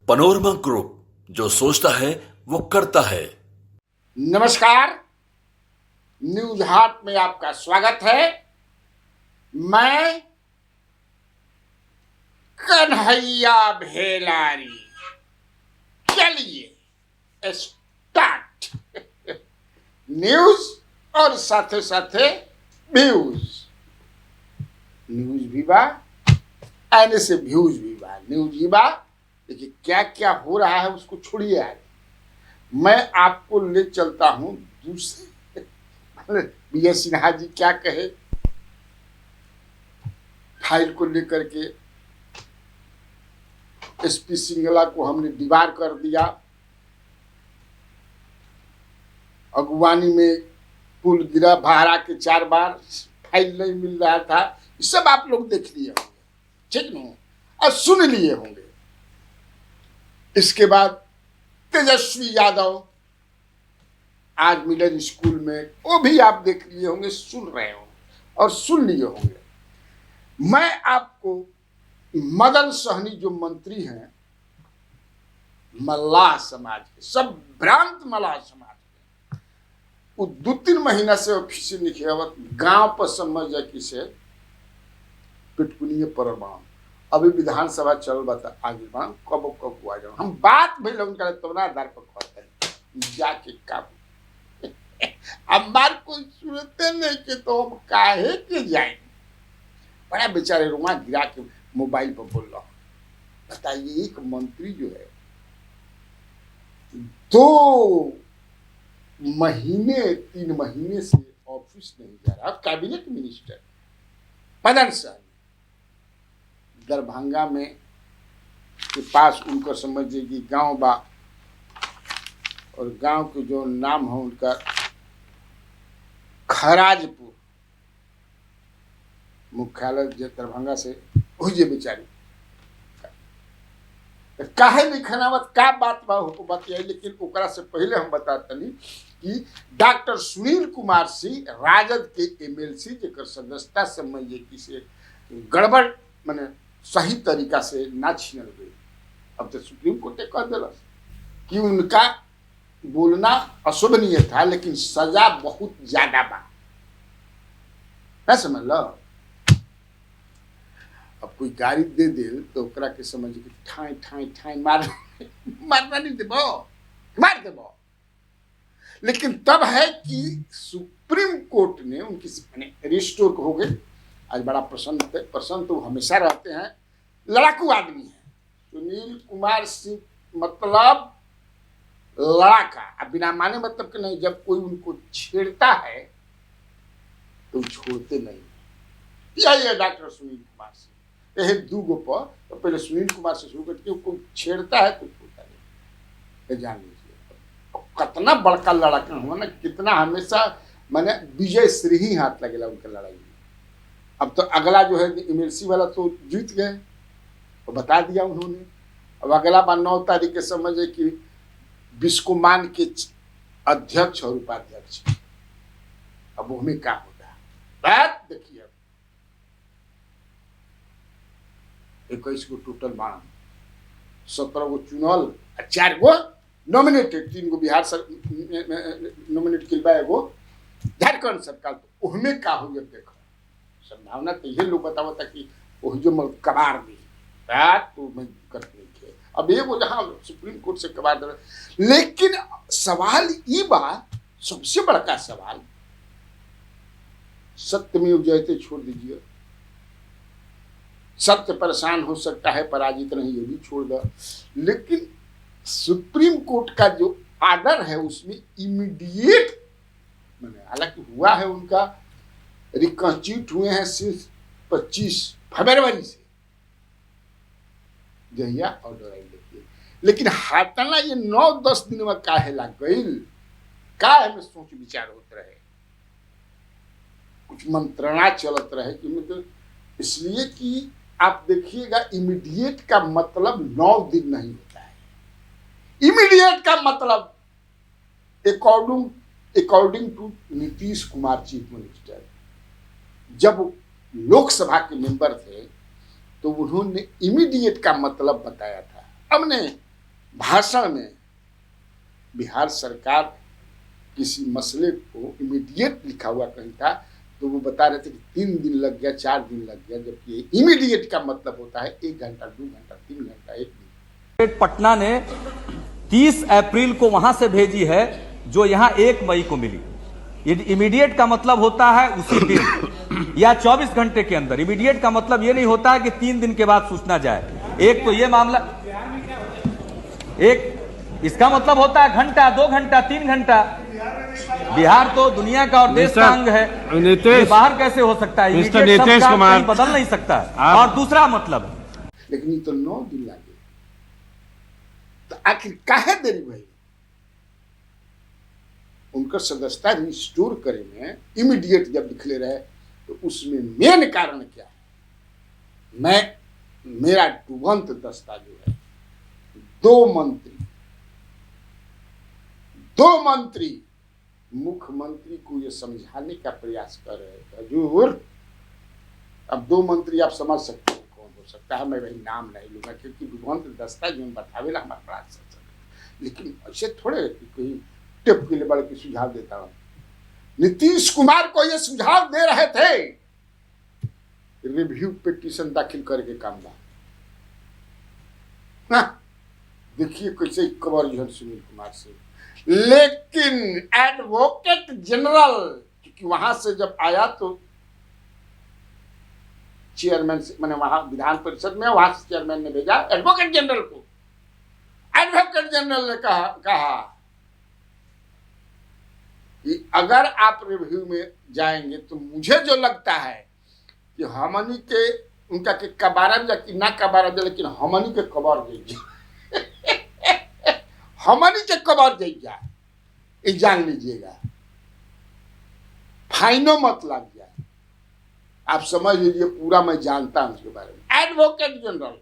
Panorama group, जो सोचता है वो करता है। नमस्कार, न्यूज हाट में आपका स्वागत है। मैं कन्हैया भेलारी। चलिए स्टार्ट। न्यूज और साथे साथे व्यूज। न्यूज भी बा, आने से व्यूज भी बा। न्यूज भी बा, देखिए क्या क्या हो रहा है उसको छोड़िए। आज मैं आपको ले चलता हूं दूसरे बी एस सिन्हा जी क्या कहे फाइल को लेकर के। एसपी सिंगला को हमने दीवार कर दिया, अगुवानी में पुल गिरा, भाड़ा के 4 बार, फाइल नहीं मिल रहा था। ये सब आप लोग देख लिए होंगे, ठीक नहीं, और सुन लिए होंगे। इसके बाद तेजस्वी यादव आज मिलन स्कूल में, वो भी आप देख लिए होंगे, सुन रहे होंगे और सुन लिए होंगे। मैं आपको मदन सहनी जो मंत्री हैं मल्लाह समाज के, सब भ्रांत मल्लाह समाज के, वो 2-3 महीना से ऑफिस से निकलवत गांव पर समझ जा कि से पिटकुनिए परमाम। अभी विधानसभा चल बता आगे बाण कब आ जाओ। हम बात भइल उनका तोना आधार पर कहते जाके काबू हमार कोई सुनते नहीं कि तो हम काहे के जाएंगे। बड़ा बेचारे रुमा गिरा के मोबाइल पर बोल रहा हूं। बताइए, एक मंत्री जो है 2 महीने 3 महीने से ऑफिस नहीं जा रहा। कैबिनेट मिनिस्टर मदन सहनी दरभंगा में के पास उनको समझिए कि गांव बा, और गांव के जो नाम है उनका खराजपुर, मुख्यालय दरभंगा से हो जे बेचारी काहे नहीं खनावत का बात बा हो बतियाई। लेकिन ओकरा से पहले हम बतातनी कि डॉक्टर सुनील कुमार सिंह राजद के एमएलसी जेकर सदस्यता समझिए कि से गड़बड़ माने सही तरीका से ना छीनल गई। अब तो सुप्रीम कोर्ट कह दिला कि उनका बोलना अशोभनीय था, लेकिन सजा बहुत ज्यादा बा। ना समझ लो, अब कोई गाड़ी दे दे तो ओकरा के समझ कि ठाई ठाई ठाई मारना नहीं देबो, मार देबो। लेकिन तब है कि सुप्रीम कोर्ट ने उनकी रिस्टोर हो गए। आज बड़ा प्रसन्न थे, प्रसन्न तो हमेशा रहते हैं, लड़ाकू आदमी है सुनील कुमार सिंह, मतलब लड़ाका। अब बिना माने मतलब कि नहीं, जब कोई उनको छेड़ता है तो छोड़ते नहीं। यही है डॉक्टर सुनील कुमार सिंह। यही 2 गो पर तो पहले सुनील कुमार से शुरू करके कोई छेड़ता है तो छोड़ता नहीं। ये जान लीजिए कितना बड़का लड़ाका हुआ ना, कितना हमेशा मैंने विजय श्री ही हाथ लगेला उनके लड़ाई में। अब तो अगला जो है एमएलसी वाला तो जीत गए, तो बता दिया उन्होंने। अब अगला बार 9 तारीख के समझे कि बिस्कुमान के अध्यक्ष और उपाध्यक्ष। अब उसमें क्या होता है बात देखिए। 21 गो टोटल बाण, 17 गो चुनल, 4 गो नॉमिनेटेड, 3 गो बिहार सर नॉमिनेट किलबा, एगो झारखंड सरकार। तो उसमें का हो देखो संभावना तो ये लोग बताओ था कि वो जो कबार दी बात तो मैं करते थे। अब ये वो जहाँ सुप्रीम कोर्ट से कबार दे। लेकिन सवाल ये बात, सबसे बड़का सवाल, सत्यमेव जयते छोड़ दीजिए, सत्य परेशान हो सकता है, पराजित नहीं, ये भी छोड़ दो। लेकिन सुप्रीम कोर्ट का जो आर्डर है उसमें इमीडिएट मैंने, हालांकि हुआ है उनका रिकॉन्स्टिट्यूट हुए हैं सिर्फ 25 फरवरी से जहिया ऑर्डर आई देखिए। लेकिन हाथना ये 9-10 दिन में काहे लग गई, काहे में सोच विचार होते रहे, कुछ मंत्रणा चलत रहे कि मतलब, इसलिए कि आप देखिएगा इमीडिएट का मतलब 9 दिन नहीं होता है। इमीडिएट का मतलब according to Nitish Kumar chief minister, जब लोकसभा के मेंबर थे तो उन्होंने इमीडिएट का मतलब बताया था। हमने भाषण में बिहार सरकार किसी मसले को इमीडिएट लिखा हुआ कहीं था तो वो बता रहे थे कि 3 दिन लग गया, 4 दिन लग गया, जबकि इमीडिएट का मतलब होता है 1 घंटा, 2 घंटा, 3 घंटा, 1 दिन। पटना ने 30 अप्रैल को वहां से भेजी है जो यहां 1 मई को मिली। इमीडिएट का मतलब होता है उसी दिन या 24 घंटे के अंदर। इमीडिएट का मतलब यह नहीं होता है कि 3 दिन के बाद सूचना जाए। एक तो यह मामला, एक इसका मतलब होता है घंटा, 2 घंटा, 3 घंटा। बिहार तो दुनिया का और देश का अंग है, ये बाहर कैसे हो सकता है? मिस्टर नीतीश कुमार बदल नहीं सकता। और दूसरा मतलब, लेकिन ये तो 9 दिन लगे, तो आखिर काहे देरी भाई? उनका सदस्यता रिस्टोर करे में इमीडिएट जब लिख ले रहे तो उसमें मेन कारण क्या है? मेरा तुरंत दस्ता जो है, 2 मंत्री मुख्यमंत्री को यह समझाने का प्रयास कर रहे हैं। हजूर, अब 2 मंत्री आप समझ सकते हैं कौन हो सकता है, मैं वही नाम नहीं लूंगा क्योंकि तुरंत दस्ता जो बतावेला हमारा बड़ा अच्छा, लेकिन ऐसे थोड़े कोई टिप के लेवल की सुझाव देता हूं। नीतीश कुमार को यह सुझाव दे रहे थे रिव्यू पिटीशन दाखिल करके काम दा। देखिए कैसे खबर जो है सुनील कुमार से, लेकिन एडवोकेट जनरल, क्योंकि वहां से जब आया तो चेयरमैन से, मैंने वहां विधान परिषद में वहां से चेयरमैन ने भेजा एडवोकेट जनरल को। एडवोकेट जनरल ने कहा कि अगर आप रिव्यू में जाएंगे तो मुझे जो लगता है कि हमनी के उनका के कबारा जा कि ना कबारा दे, लेकिन हमनी के कबर दे हमनी के कबर दे जाए, ये जान लीजिएगा, फाइनो मत लग जाए। आप समझ लीजिए, पूरा मैं जानता हूं उसके बारे में। एडवोकेट जनरल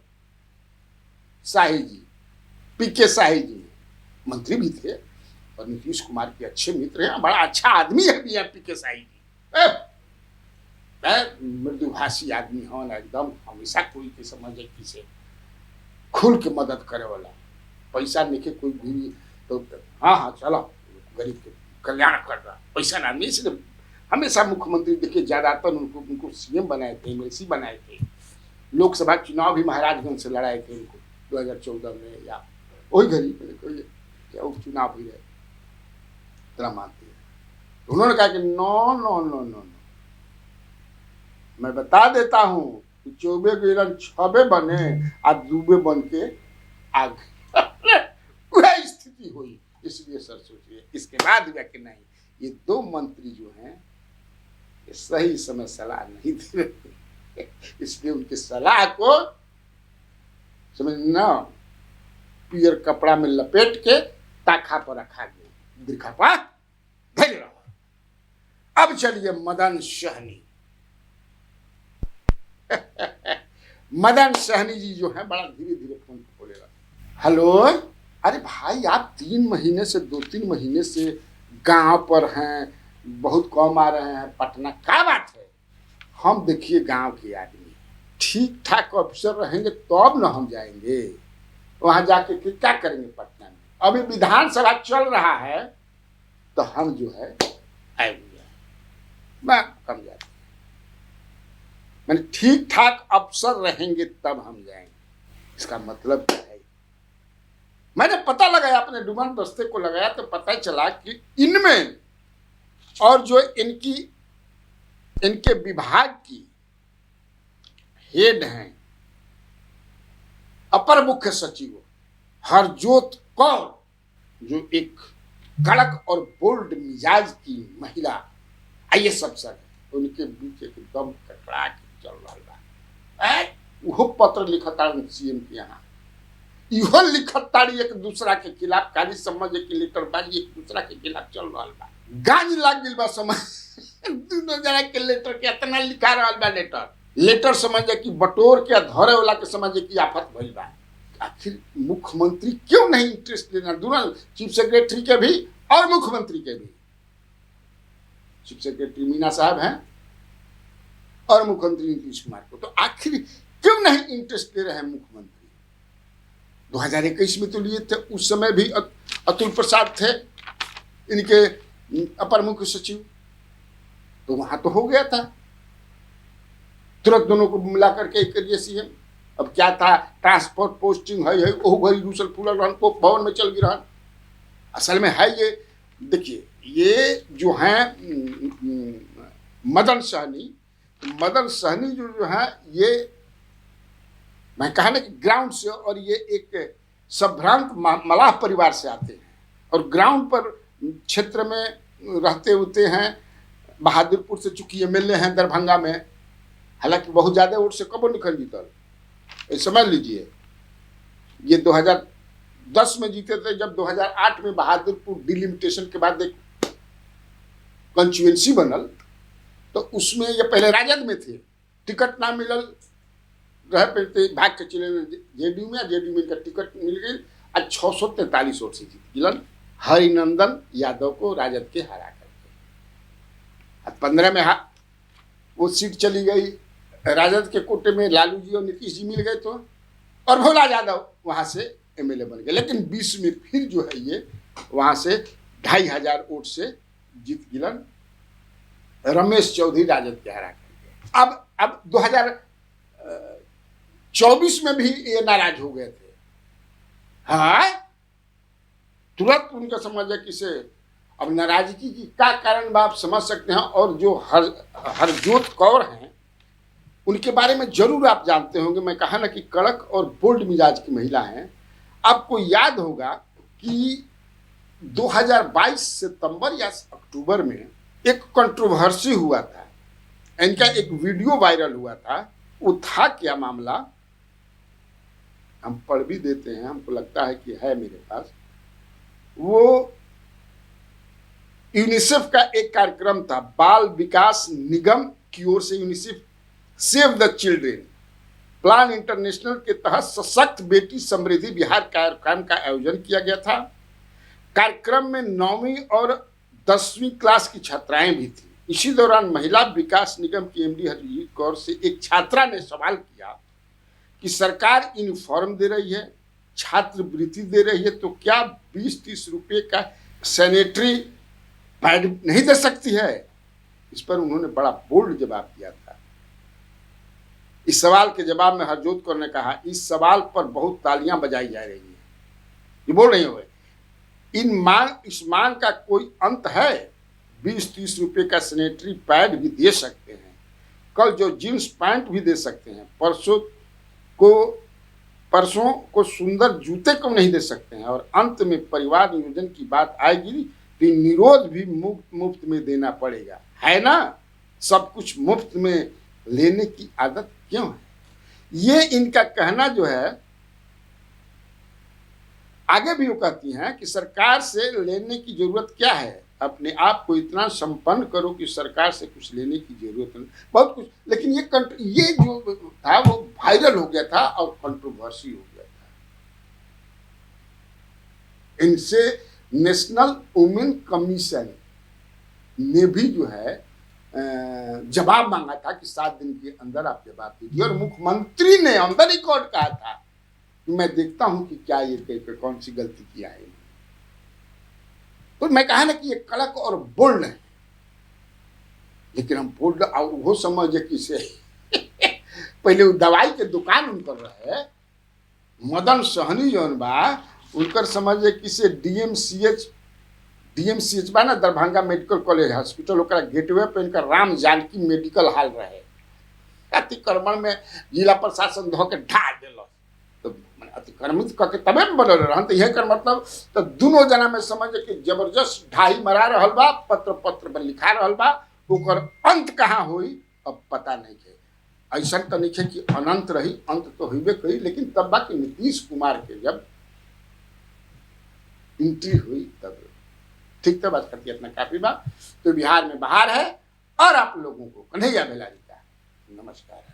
शाही जी, पीके शाही जी मंत्री भी थे और नीतीश कुमार के अच्छे मित्र हैं, बड़ा अच्छा आदमी है पीके शाही जी। मृदुभाषी आदमी हो ना, एकदम हमेशा कोई के समझे किसे खुल के मदद करे वाला, पैसा लेके कोई भी तो हाँ चलो गरीब के कल्याण कर रहा, पैसा ना आदमी। इसलिए हमेशा मुख्यमंत्री देखिए ज्यादातर उनको सीएम बनाए थे, एमएलसी बनाए थे। लोकसभा चुनाव भी महाराजगंज से लड़ाए थे उनको 2014 में, या वही गरीब क्या उपचुनाव हुई है इतना मानते हैं। उन्होंने कहा कि no no no no no, मैं बता देता हूं कि 24 गिरन 6 बने आ 2 बन के आग वह स्थिति हुई। इसलिए सर सोचिए, इसके बाद हुआ कि नहीं, ये 2 मंत्री जो हैं ये सही समय सलाह नहीं दे रहे, इसलिए उनकी सलाह को समझना, पियर कपड़ा में लपेट के ताखा पर रखा गया, दिखा पा धैर्य रहो। अब चलिए मदन सहनी। मदन सहनी जी जो है बड़ा धीरे धीरे फोन खोले रहा। हेलो, अरे भाई आप 3 महीने से 2-3 महीने से गांव पर हैं, बहुत कम आ रहे हैं पटना, क्या बात है? हम देखिए गांव के आदमी, ठीक ठाक अफसर रहेंगे तब न हम जाएंगे वहां जाके क्या करेंगे पटना में? अभी विधानसभा चल रहा है तो हम जो है आएंगे, मैं कम जाते, मैंने ठीक ठाक अफसर रहेंगे तब हम जाएंगे। इसका मतलब क्या है? मैंने पता लगाया, अपने डुमन दस्ते को लगाया तो पता चला कि इनमें और जो इनके विभाग की हेड हैं अपर मुख्य सचिव हरजोत कौर, जो एक कड़क और बोल्ड मिजाज की महिला आईएएस अफसर है, उनके बीच एकदम ककड़ा चल रहा है। वो पत्र लिखता सीएम के यहाँ, इहो लिखताड़ी एक दूसरा के खिलाफ, खाली समझ के लेटर बाजी एक दूसरा के खिलाफ चल रहा बा। गांज लाग गइल बा समझ दोनों जना के लेटर के इतना लिखा रहा बा। लेटर समझे कि बटोर के धरे वाला के समझे कि आफत भइल बा। आखिर मुख्यमंत्री क्यों नहीं इंटरेस्ट लेना? दोनों चीफ सेक्रेटरी के भी और मुख्यमंत्री के भी। चीफ सेक्रेटरी मीना साहब हैं और मुख्यमंत्री नीतीश कुमार को, तो आखिर क्यों नहीं इंटरेस्ट ले रहे हैं मुख्यमंत्री? 2021 में तो लिए थे, उस समय भी अतुल प्रसाद थे इनके अपर मुख्य सचिव, तो वहां तो हो गया था, तुरंत दोनों को मिला करके एक करिए सीएम। अब क्या था, ट्रांसपोर्ट पोस्टिंग है ओ घड़ी दूसर फूलल रहन को भवन में चल गई रहन। असल में है ये, देखिए ये जो है मदन सहनी जो है ये, मैं कहा ना कि ग्राउंड से, और ये एक संभ्रांत मलाह परिवार से आते हैं और ग्राउंड पर क्षेत्र में रहते होते हैं। बहादुरपुर से चूंकि एमएलए हैं दरभंगा में, हालांकि बहुत ज्यादा वोट से कबो निकल जीतल, समझ लीजिए। ये 2010 में जीते थे, जब 2008 में बहादुरपुर डिलिमिटेशन के बाद एक कंस्टिट्यूएंसी बनल, तो उसमें ये पहले राजद में थे, टिकट ना मिलल रह पे भाग के चले जेडीयू में इनका टिकट मिल गई, आज 643 वोट से जीत गिलन हरिनंदन यादव को राजद के हरा करके। 15 में वो सीट चली गई राजद के कोटे में, लालू जी और नीतीश जी मिल गए तो, और भोला यादव वहां से एमएलए बन गए। लेकिन 20 में फिर जो है ये वहां से 2500 वोट से जीत गिलन रमेश चौधरी राजद के हरा करके। अब 2024 में भी ये नाराज हो गए थे, हाँ तुरंत उनका समझ किसे। अब नाराजगी की क्या कारण आप समझ सकते हैं। और जो हरजोत कौर हैं उनके बारे में जरूर आप जानते होंगे। मैं कहा ना कि कड़क और बोल्ड मिजाज की महिला हैं। आपको याद होगा कि 2022 सितंबर या अक्टूबर में एक कंट्रोवर्सी हुआ था, इनका एक वीडियो वायरल हुआ था। वो था क्या मामला, हम पढ़ भी देते हैं, हमको लगता है कि है मेरे पास। वो यूनिसेफ का एक कार्यक्रम था, बाल विकास निगम की ओर से UNICEF save the children plan international के तहत सशक्त बेटी समृद्धि बिहार कार्यक्रम का आयोजन किया गया था। कार्यक्रम में 9वीं और 10वीं क्लास की छात्राएं भी थी। इसी दौरान महिला विकास निगम की एमडी हरजीत कौर से एक छात्रा ने सवाल किया कि सरकार यूनिफॉर्म दे रही है, छात्रवृत्ति दे रही है, तो क्या 20-30 रुपए का सैनिटरी पैड नहीं दे सकती है। इस पर उन्होंने बड़ा बोल्ड जवाब दिया था। इस सवाल के जवाब में हरजोत कौर ने कहा, इस सवाल पर बहुत तालियां बजाई जा रही हैं, ये बोल रही हो, इस मांग का कोई अंत है। 20-30 रुपए का सैनिटरी पैड भी दे सकते हैं, कल जो जींस पैंट भी दे सकते हैं, परसों को सुंदर जूते को नहीं दे सकते हैं, और अंत में परिवार नियोजन की बात आएगी तो निरोध भी मुफ्त में देना पड़ेगा, है ना। सब कुछ मुफ्त में लेने की आदत क्यों है। ये इनका कहना जो है। आगे भी वो कहती हैं कि सरकार से लेने की जरूरत क्या है, अपने आप को इतना संपन्न करो कि सरकार से कुछ लेने की जरूरत नहीं, बहुत कुछ। लेकिन ये जो था वो वायरल हो गया था और कंट्रोवर्सी हो गया था। इनसे नेशनल वुमेन कमीशन ने भी जो है जवाब मांगा था कि 7 दिन के अंदर आप जवाब दीजिए, और मुख्यमंत्री ने ऑन द रिकॉर्ड कहा था कि मैं देखता हूं कि क्या ये कौन सी गलती किया है। तो मैं कहा ना कि ये कड़क और बोल्ड है, लेकिन हम बोल्ड और वो समझे किसे पहले वो दवाई के दुकान उनकर रहे मदन सहनी जौन बा, उनकर समझे किसे डीएमसीएच बा ना, दरभंगा मेडिकल कॉलेज हॉस्पिटल, ओकरा गेटवे पे इनका राम जानकी मेडिकल हॉल रहे। अतिक्रमण में जिला प्रशासन धो के ढा दिल, तो अतिक्रमित करके तबे बनल रहन। तो यह कर मतलब तो दोनों जना में समझ कि जबरदस्त ढाई मरा रहल बा, पत्र पर लिखा रहल बा, ओकर अंत कहाँ हुई अब पता नहीं है। ऐसा तो नहीं है कि अनंत रही, अंत तो हुई करी, लेकिन तब बा कि नीतीश कुमार के जब एंट्री हुई तब ठीक तो बात करती है अपना काफी बात। तो बिहार में बाहर है, और आप लोगों को कन्हैया बेलारी का नमस्कार है।